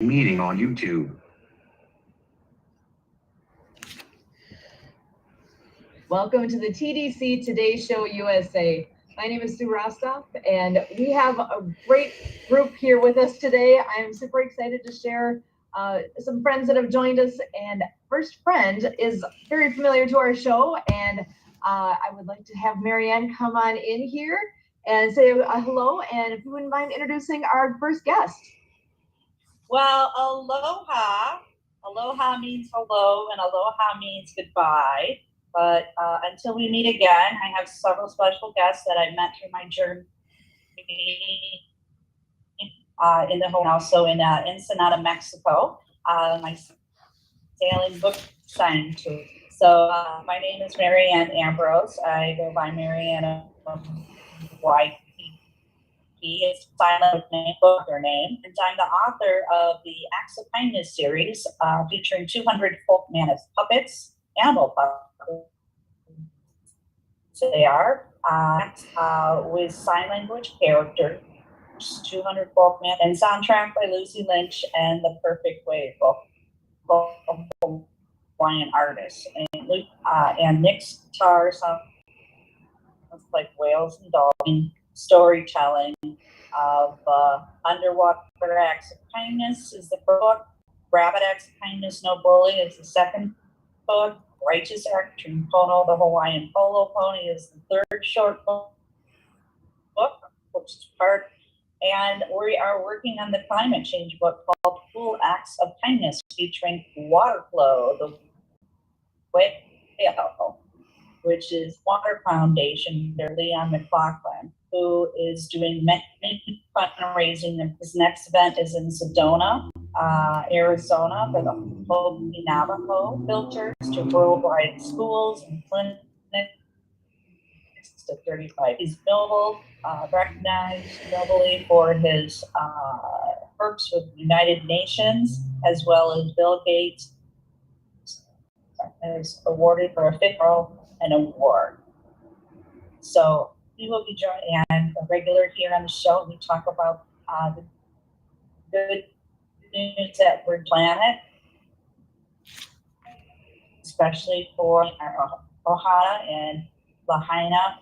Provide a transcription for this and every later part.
meeting on YouTube. Welcome to the TDC Today Show USA. My name is Sue Rostov, and we have a great group here with us today. I am super excited to share some friends that have joined us, and first friend is very familiar to our show, and I would like to have Marianne come on in here and say hello, and if you wouldn't mind introducing our first guest. Well, aloha. Aloha means hello, and aloha means goodbye. But until we meet again, I have several special guests that I met through my journey in the home, also in Ensenada, Mexico. My sailing book signing tour. So my name is Marianne Ambrose. I go by Marianne YP. It's silent name, book or name, and I'm the author of the Acts of Kindness series, featuring 200 folk mammoth puppets, animal puppets. So they are with sign language characters, 200 folk mammoth, and soundtrack by Lucy Lynch and The Perfect Way, both Hawaiian artists, and Nick's guitar sounds like whales and dolphins. Storytelling of Underwater Acts of Kindness is the first book. Rabbit Acts of Kindness, No Bully is the second book. Righteous Action Pono, the Hawaiian Polo Pony is the third short book, which is part. And we are working on the climate change book called Cool Acts of Kindness, featuring Waterflow, the whale, which is Water Foundation, their Leanne McLaughlin, who is doing many fundraising. His next event is in Sedona, Arizona, for the Hopi Navajo filters to worldwide schools and clinics to 35. He's notable, recognized globally for his works with the United Nations, as well as Bill Gates is awarded for a fifth an award. So we will be joining and a regular here on the show. We talk about the good news that we're planet, especially for our Ohana and Lahaina,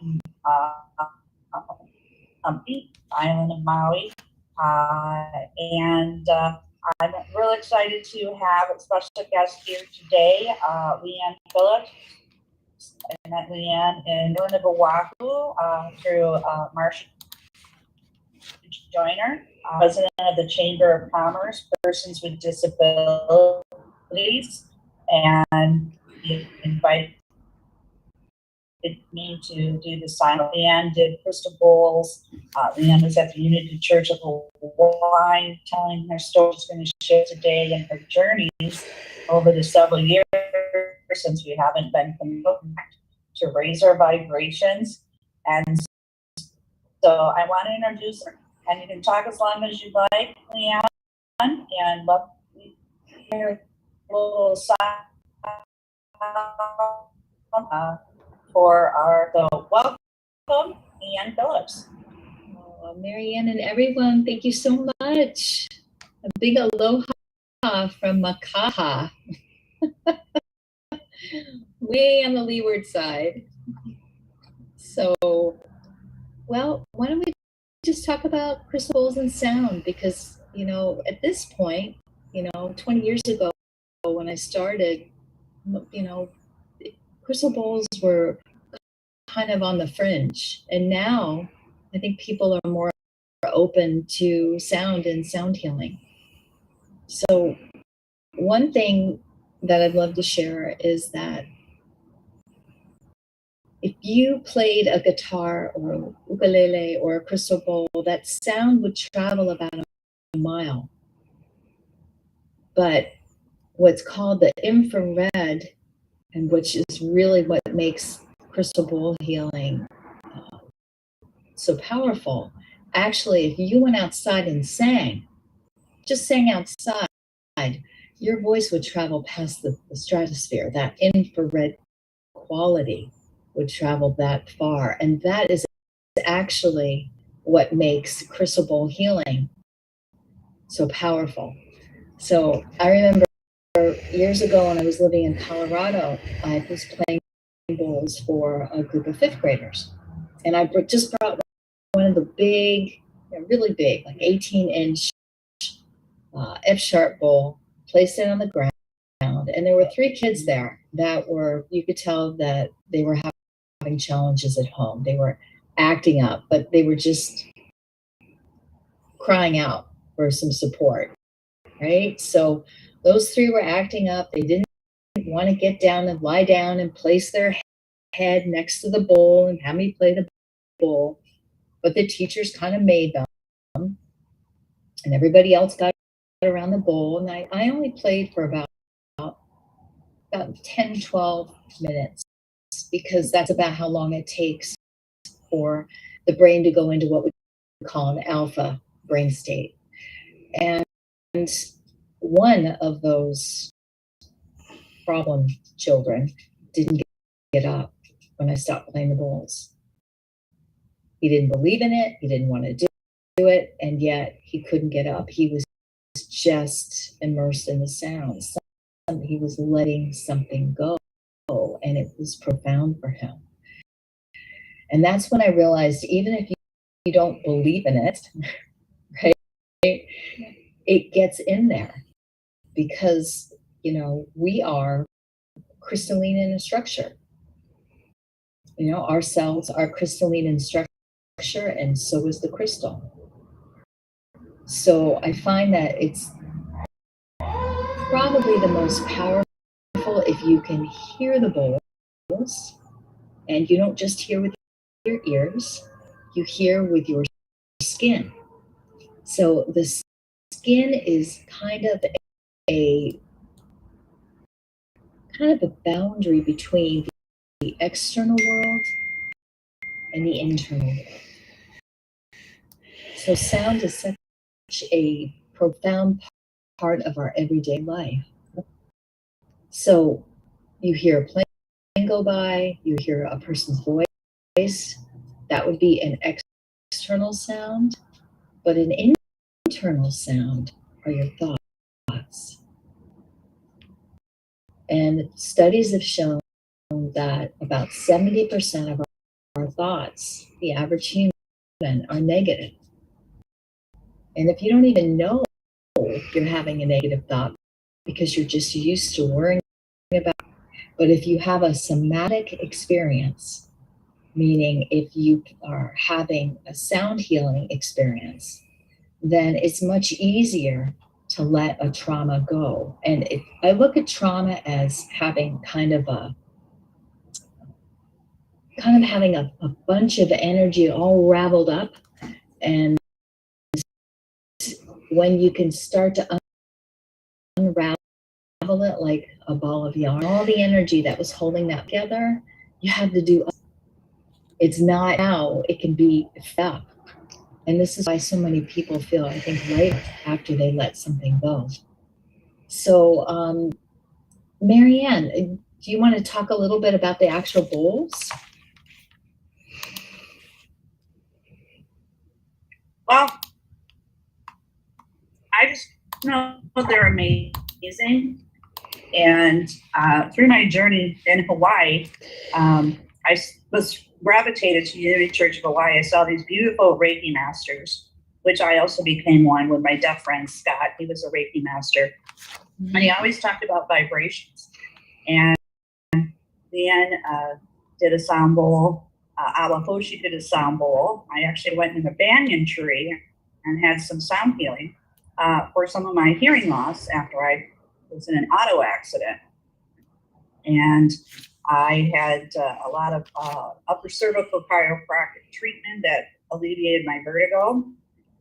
island of Maui. I'm really excited to have a special guest here today, Leanne Phillips. I met Leanne in Oahu through Marcia Joyner, president of the Chamber of Commerce, Persons with Disabilities, and he invited me to do the sign. Leanne did crystal bowls. Leanne was at the Unity Church of Hawaii, telling her story. She's going to share today and her journeys over the several years since we haven't been connected to raise our vibrations. And so I want to introduce her, and you can talk as long as you like, Leanne, and love to hear a little side for our, so welcome, Leanne Phillips. Marianne and everyone, thank you so much. A big aloha from Makaha. Way on the leeward side. So, well, why don't we just talk about crystal bowls and sound? Because, at this point, 20 years ago when I started, crystal bowls were kind of on the fringe. And now I think people are more open to sound and sound healing. So one thing that I'd love to share is that if you played a guitar or ukulele or a crystal bowl, that sound would travel about a mile. But what's called the infrared, and which is really what makes crystal bowl healing so powerful, actually, if you went outside and just sang outside, your voice would travel past the stratosphere. That infrared quality would travel that far. And that is actually what makes crystal bowl healing so powerful. So I remember years ago when I was living in Colorado, I was playing bowls for a group of fifth graders. And I just brought one of the big, really big, like 18-inch F-sharp bowl, placed it on the ground. And there were 3 kids there that were, you could tell that they were having challenges at home. They were acting up, but they were just crying out for some support, right? So those 3 were acting up. They didn't want to get down and lie down and place their head next to the bowl and have me play the bowl. But the teachers kind of made them, and everybody else got around the bowl. And I only played for about 10, 12 minutes, because that's about how long it takes for the brain to go into what we call an alpha brain state. And one of those problem children didn't get up when I stopped playing the bowls. He didn't believe in it. He didn't want to do it. And yet he couldn't get up. He was just immersed in the sounds. He was letting something go, and it was profound for him. And that's when I realized, even if you don't believe in it, right, it gets in there, because, we are crystalline in structure. Our cells are crystalline in structure, and so is the crystal. So I find that it's probably the most powerful if you can hear the bowls, and you don't just hear with your ears, you hear with your skin. So the skin is kind of a boundary between the external world and the internal world. So sound is such a profound part of our everyday life. So you hear a plane go by, you hear a person's voice, that would be an external sound, but an internal sound are your thoughts. And studies have shown that about 70% of our thoughts, the average human, are negative. And if you don't even know you're having a negative thought because you're just used to worrying about it, but if you have a somatic experience, meaning if you are having a sound healing experience, then it's much easier to let a trauma go. And I look at trauma as having kind of having a bunch of energy all raveled up. And when you can start to unravel it like a ball of yarn, all the energy that was holding that together, you have to do. It's not how it can be felt. And this is why so many people feel, I think, right after they let something go. So, Marianne, do you want to talk a little bit about the actual bowls? Well, I just know they're amazing. And through my journey in Hawaii, I was gravitated to Unity Church of Hawaii. I saw these beautiful Reiki masters, which I also became one with my deaf friend, Scott. He was a Reiki master. And he always talked about vibrations. And Leanne did a sound bowl. Alahoshi did a sound bowl. I actually went in a banyan tree and had some sound healing for some of my hearing loss after I was in an auto accident. And I had a lot of upper cervical chiropractic treatment that alleviated my vertigo.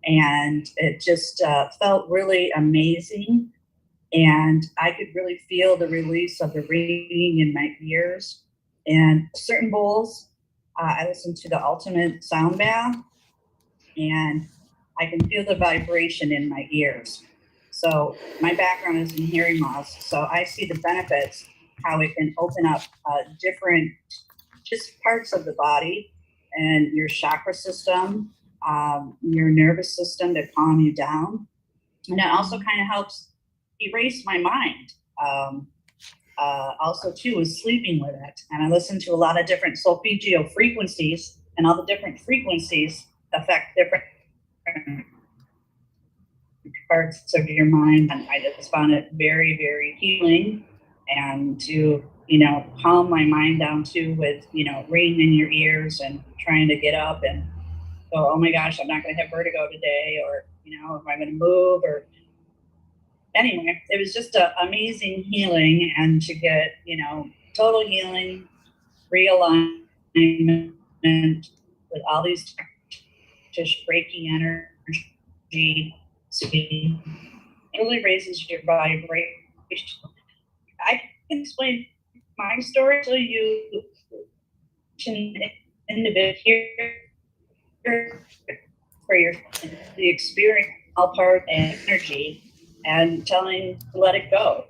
And it just felt really amazing. And I could really feel the release of the ringing in my ears. And certain bowls, I listened to the Ultimate Sound Bath, and I can feel the vibration in my ears. So my background is in hearing loss, so I see the benefits, how it can open up different just parts of the body and your chakra system, your nervous system to calm you down. And it also kind of helps erased my mind. Also too was sleeping with it, and I listened to a lot of different solfeggio frequencies, and all the different frequencies affect different parts of your mind, and I just found it very, very healing. And to, you know, calm my mind down too with, you know, ringing in your ears and trying to get up and go, oh my gosh, I'm not going to have vertigo today, or, you know, am I going to move, or anyway, it was just an amazing healing, and to get, you know, total healing, realignment with all these just Reiki energy, it really raises your vibration. I can explain my story so you can individual for your the experience, all part and energy, and telling to let it go.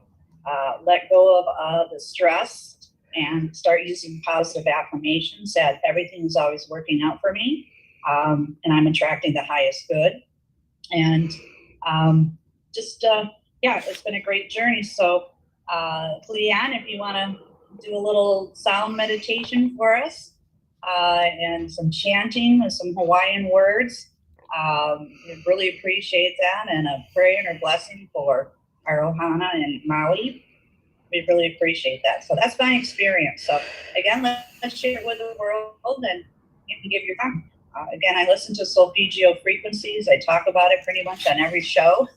Let go of the stress and start using positive affirmations that everything is always working out for me, and I'm attracting the highest good. And yeah, it's been a great journey. So Leanne, if you want to do a little sound meditation for us, and some chanting with some Hawaiian words, we really appreciate that, and a prayer and a blessing for our Ohana and Maui. We really appreciate that. So that's my experience. So again, let's share it with the world, and you can give your time. Again, I listen to solfeggio frequencies. I talk about it pretty much on every show,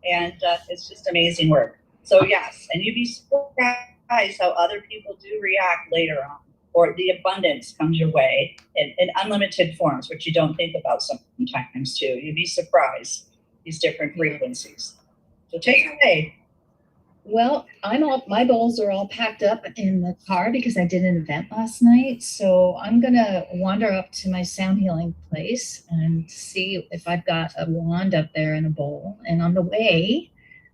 and it's just amazing work. So yes, and you'd be surprised how other people do react later on, or the abundance comes your way in unlimited forms, which you don't think about sometimes too. You'd be surprised, these different frequencies. So take it away. Well, my bowls are all packed up in the car because I did an event last night. So I'm going to wander up to my sound healing place and see if I've got a wand up there in a bowl. And on the way,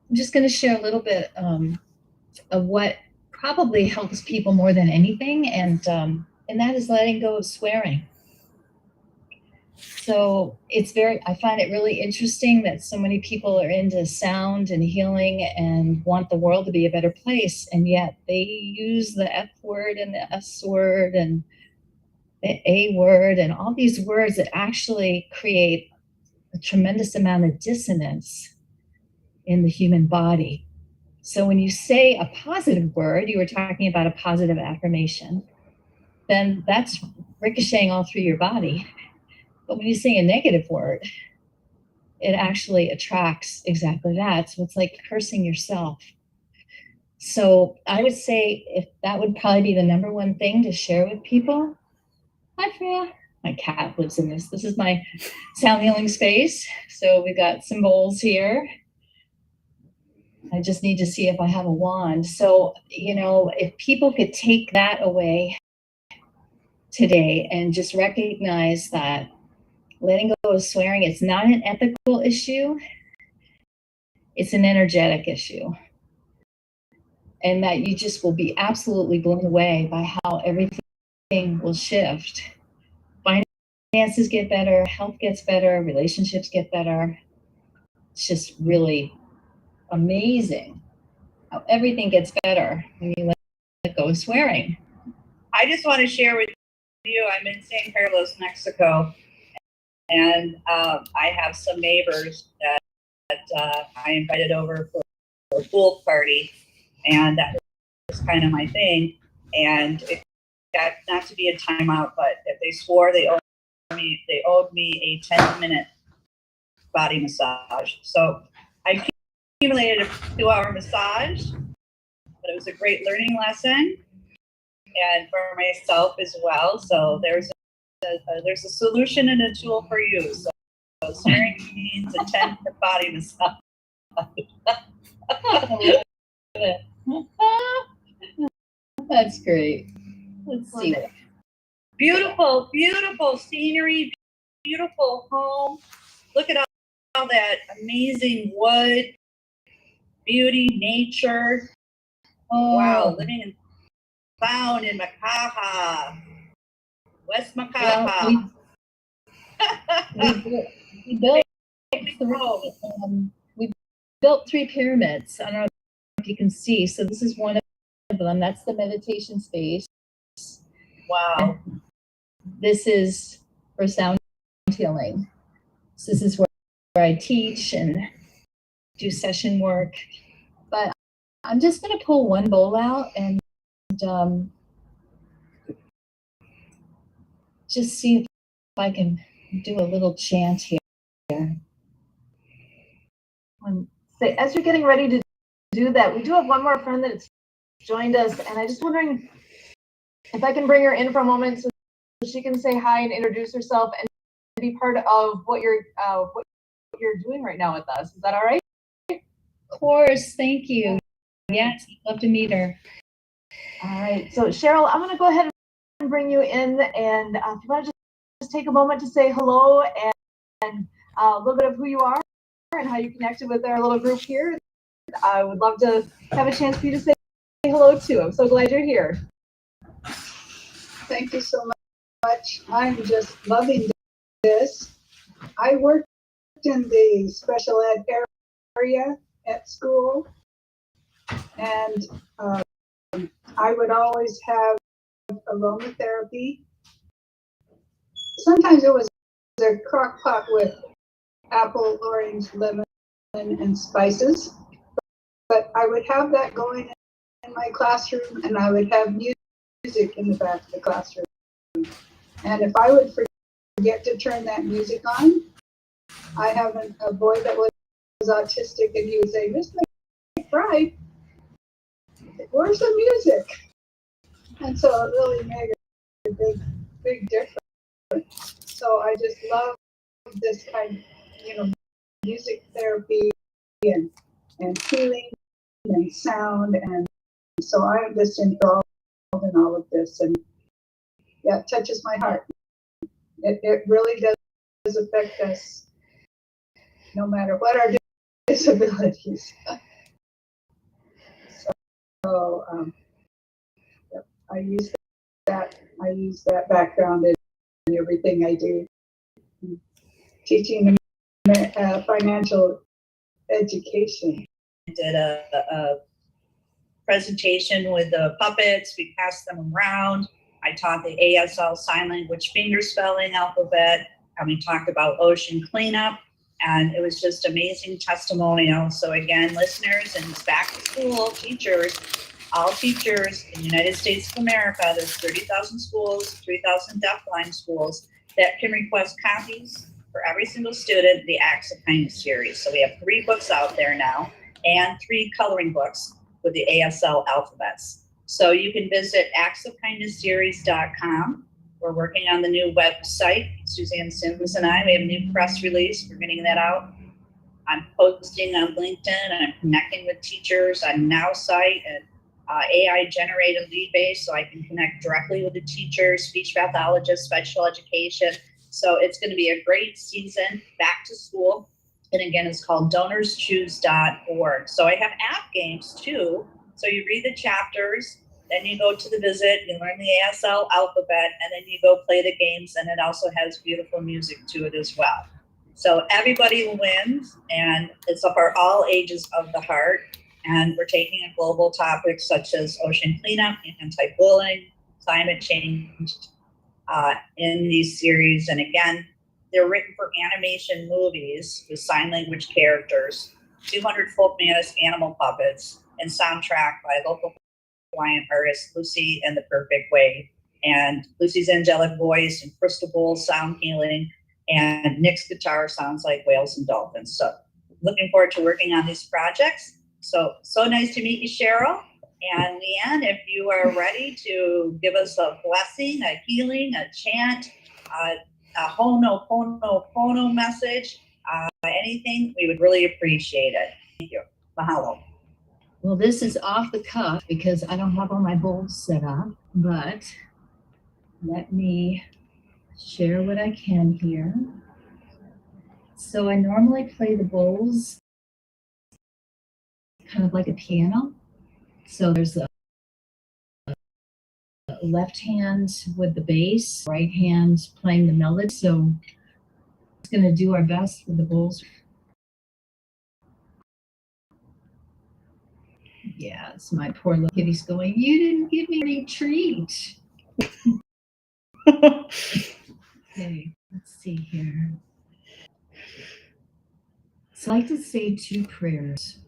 I'm just going to share a little bit of what probably helps people more than anything. And that is letting go of swearing. So I find it really interesting that so many people are into sound and healing and want the world to be a better place. And yet they use the F word and the S word and the A word and all these words that actually create a tremendous amount of dissonance in the human body. So when you say a positive word, you were talking about a positive affirmation, then that's ricocheting all through your body. But when you say a negative word, it actually attracts exactly that. So it's like cursing yourself. So I would say if that would probably be the number one thing to share with people. Hi, Freya. My cat lives in this. This is my sound healing space. So we've got some bowls here. I just need to see if I have a wand. So, you know, if people could take that away today and just recognize that letting go of swearing, it's not an ethical issue, it's an energetic issue. And that you just will be absolutely blown away by how everything will shift. Finances get better, health gets better, relationships get better. It's just really amazing how everything gets better when you let go of swearing. I just want to share with you, I'm in San Carlos, Mexico, and I have some neighbors that I invited over for a pool party, and that was kind of my thing. And it got not to be a timeout, but if they swore they owed me a 10-minute body massage. So I accumulated a 2-hour massage, but it was a great learning lesson, and for myself as well. So there's a solution and a tool for you. So swearing means a 10-minute body massage. That's great. Let's see. Beautiful, beautiful scenery, beautiful home. Look at all that amazing wood, beauty, nature. Oh, Wow, living and found in Makaha, West Makaha. Well, we built 3, we built 3 pyramids. I don't know if you can see. So this is one of them. That's the meditation space. Wow. And this is for sound healing. So this is where I teach and do session work. But I'm just going to pull one bowl out and just see if I can do a little chant here. So as you're getting ready to do that, we do have one more friend that's joined us, and I'm just wondering if I can bring her in for a moment so she can say hi and introduce herself and be part of what you're doing right now with us. Is that all right? Of course, thank you. Yes, I'd love to meet her. All right, so Cheryl, I'm going to go ahead and bring you in, and if you want to just take a moment to say hello and a little bit of who you are and how you connected with our little group here, I would love to have a chance for you to say hello too. I'm so glad you're here. Thank you so much. I'm just loving this. I worked in the special ed area at school, and I would always have aromatherapy. Sometimes it was a crock pot with apple, orange, lemon, and spices. But I would have that going in my classroom, and I would have music in the back of the classroom. And if I would forget to turn that music on, I have a boy that was autistic, and he would say, "Miss McBride, where's the music?" And so it really made a big difference. So I just love this kind of, music therapy and healing and sound, and so I'm just involved in all of this, and yeah, it touches my heart. It really does affect us, no matter what our disabilities. So yep, I use that background in everything I do, teaching financial education. I did a presentation with the puppets. We passed them around. I taught the ASL sign language finger spelling alphabet, and we talked about ocean cleanup, and it was just amazing testimonial. So again, listeners, and it's back to school, teachers, all teachers in the United States of America, there's 30,000 schools, 3,000 deafblind schools that can request copies for every single student, the Acts of Kindness series. So we have 3 books out there now and 3 coloring books with the ASL alphabets. So you can visit actsofkindnessseries.com. We're working on the new website. Suzanne Sims and I, we have a new press release. We're getting that out. I'm posting on LinkedIn, and I'm connecting with teachers on Now site and AI generated lead base, so I can connect directly with the teachers, speech pathologists, special education. So it's going to be a great season back to school. And again, it's called donorschoose.org. So I have app games too. So you read the chapters, then you go to the visit, you learn the ASL alphabet, and then you go play the games. And it also has beautiful music to it as well. So everybody wins, and it's for all ages of the heart. And we're taking a global topics such as ocean cleanup, anti-bullying, climate change in these series. And again, they're written for animation movies with sign language characters, 200 folk manis animal puppets, and soundtrack by local Hawaiian artist Lucy and the Perfect Way. And Lucy's angelic voice and crystal bowl sound healing, and Nick's guitar sounds like whales and dolphins. So looking forward to working on these projects. So nice to meet you, Cheryl. And Leanne, if you are ready to give us a blessing, a healing, a chant, a ho'oponopono message, anything, we would really appreciate it. Thank you. Mahalo. Well, this is off the cuff because I don't have all my bowls set up, but let me share what I can here. So I normally play the bowls kind of like a piano. So there's a left hand with the bass, right hand playing the melody. So I'm going to do our best with the bowls. Yeah, it's my poor little kitty's going, you didn't give me any treat. Okay, let's see here. So I like to say 2 prayers.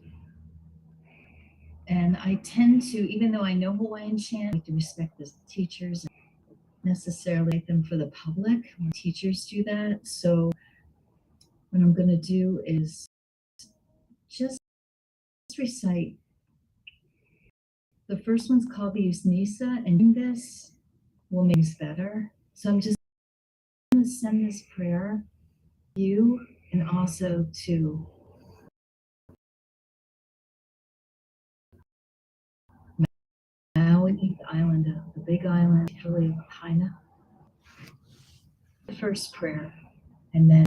And I tend to, even though I know Hawaiian chant, I like to respect the teachers and necessarily make them for the public when teachers do that. So what I'm going to do is just recite. The first one's called the Usnisa, and doing this will make things better. So I'm just going to send this prayer to you and also to Maui, the island, the big island, Italy of Haina. The first prayer, and then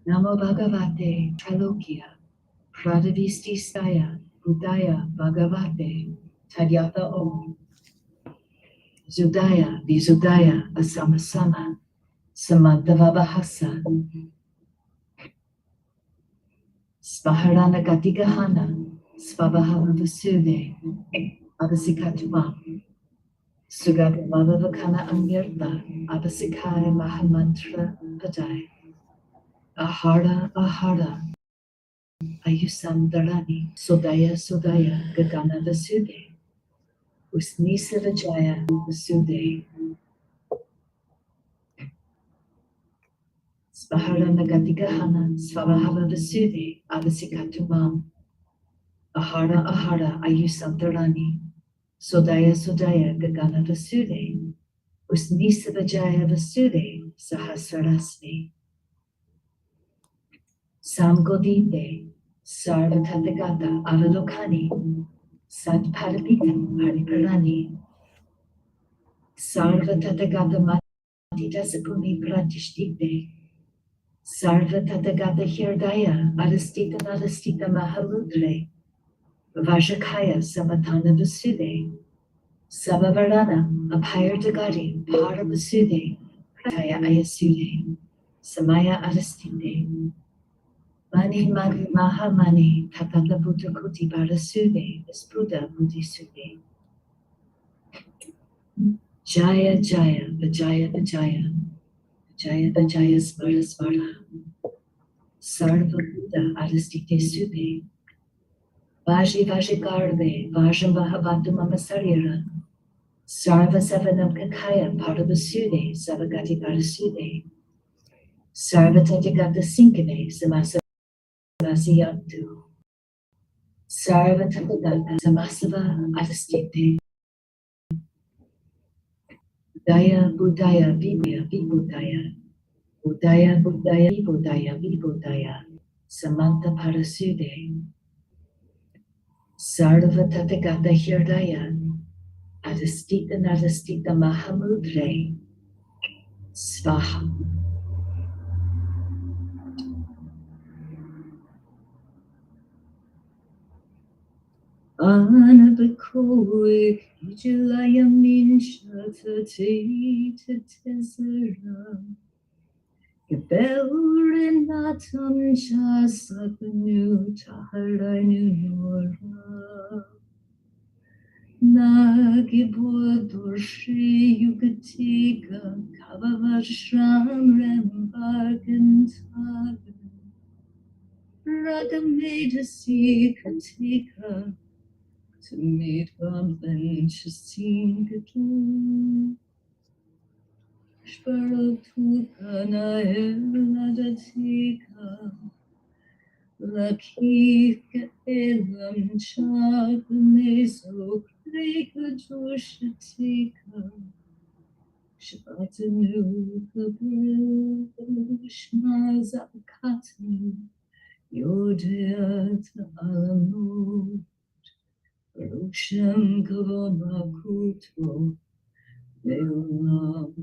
Namo Bhagavate Trilokya Pradavististaya Buddhaya Bhagavate Tadyata Om Zudaya Vizudaya Asamasama Samantavabhasa Spaharana Gatigahana Svabhava Vasude Abasikatva Sugata Bhavavakana Amyarta Abasikaya Mahamantra Padai Ahara Ahara Ayusandarani Sodaya Sodaya Gagana Vasude Usnisa Vijaya Vasude Spaharana Gatigahana Svabhava Vasude Abasikatuma Ahara Ahara Ayusandarani Sodaya Sodaya Gagana Vasude Usnisa Vijaya Vasude Sahasrasmi Samgodite Sarvatathagata Avalokani Satparapita Pariparani Sarvatathagata Matita Sapuni Pratishtite Sarvatathagata Hirdaya Arastita Narastita Mahaludre Vajakaya Samatana Vasude Sabavarana Apayardagari Paravasude Prataya Ayasude Samaya Arastite Mani Mani Maha Mani Tatata Buddha Kuti Parasude Vispuda Buddhi Sude Jaya Jaya Vijaya Vijaya Vijaya Vijaya Smara Smara Sarva Buddha Arastite Sude Vaji Vaji Garve Vajam Vahavatu Mama Sarira Sarva Savanam Kakaya Paravasude Savagati Parasude Sarva Tatigata Sinkane Samasa Vasiyatu Sarva Tathagata Samasava Arastite Buddhaya Buddhaya Vibhaya Vibhudaya Buddhaya Buddhaya Vibhudaya Vibhudaya Samanta Parasude Sarva Tathagata Hirdaya Arastita Narastita Mahamudre Svaha Anabakoi Ijilaya Minsha Tatita Tezera Gebelrenatam Chasapanu Taharanu Nora Nagibodorshi Yugatika Kavavashram Rembargantaga Ragamedasi Katika to meet Ramban Chasin Shparatuka Nadatika Lakika Elam Chagneso Krika Joshatika Shabbatanu Kabru Shmazakatu Yodea Alamu Rushem Kavabakuto Leolamai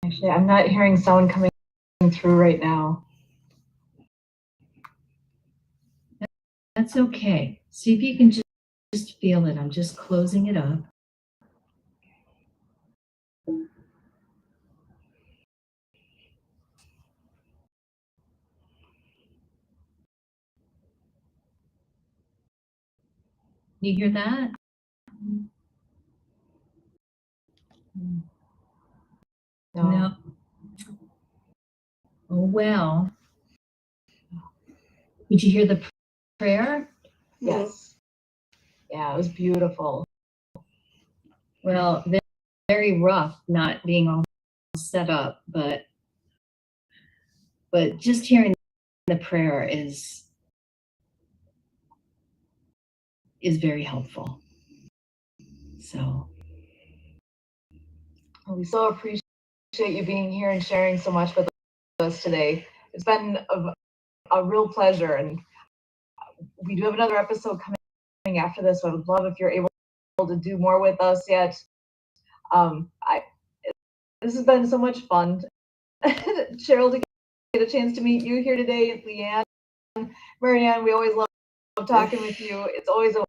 Actually, I'm not hearing sound coming through right now. That's okay. See if you can just feel it. I'm just closing it up. You hear that? No. Oh, well. Did you hear the prayer? Yes. Yeah, it was beautiful. Well, very rough not being all set up, but just hearing the prayer is very helpful. So We so appreciate you being here and sharing so much with us today. It's been a real pleasure, and we do have another episode coming after this, so I would love if you're able to do more with us yet. This has been so much fun. Cheryl, to get a chance to meet you here today, Leanne, Marianne, we always love talking with you. It's always a